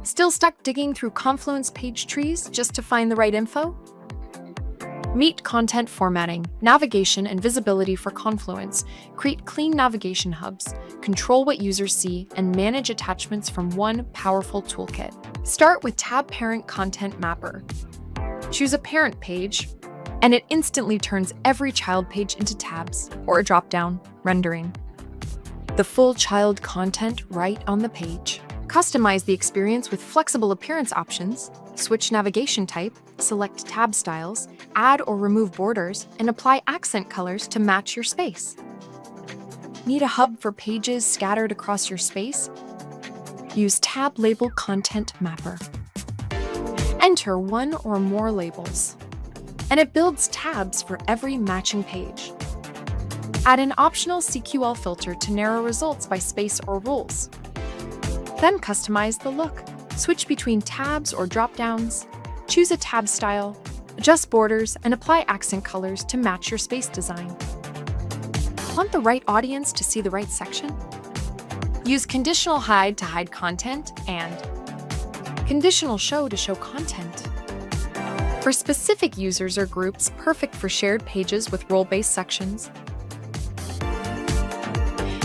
Still stuck digging through Confluence page trees just to find the right info? Meet content formatting, navigation, and visibility for Confluence. Create clean navigation hubs, control what users see, and manage attachments from one powerful toolkit. Start with Tab Parent Content Mapper. Choose a parent page, and it instantly turns every child page into tabs or a drop-down, rendering the full child content right on the page. Customize the experience with flexible appearance options, switch navigation type, select tab styles, add or remove borders, and apply accent colors to match your space. Need a hub for pages scattered across your space? Use Tab Label Content Mapper. Enter one or more labels, and it builds tabs for every matching page. Add an optional CQL filter to narrow results by space or rules. Then customize the look. Switch between tabs or drop-downs, choose a tab style, adjust borders, and apply accent colors to match your space design. Want the right audience to see the right section? Use conditional hide to hide content and conditional show to show content. For specific users or groups, perfect for shared pages with role-based sections.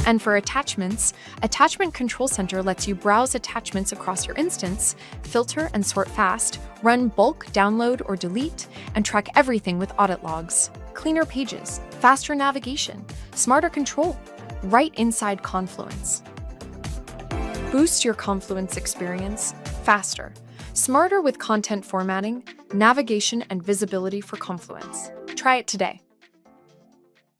And for attachments, Attachment Control Center lets you browse attachments across your instance, filter and sort fast, run bulk, download, or delete, and track everything with audit logs. Cleaner pages, faster navigation, smarter control, right inside Confluence. Boost your Confluence experience faster, smarter with content formatting, navigation, and visibility for Confluence. Try it today.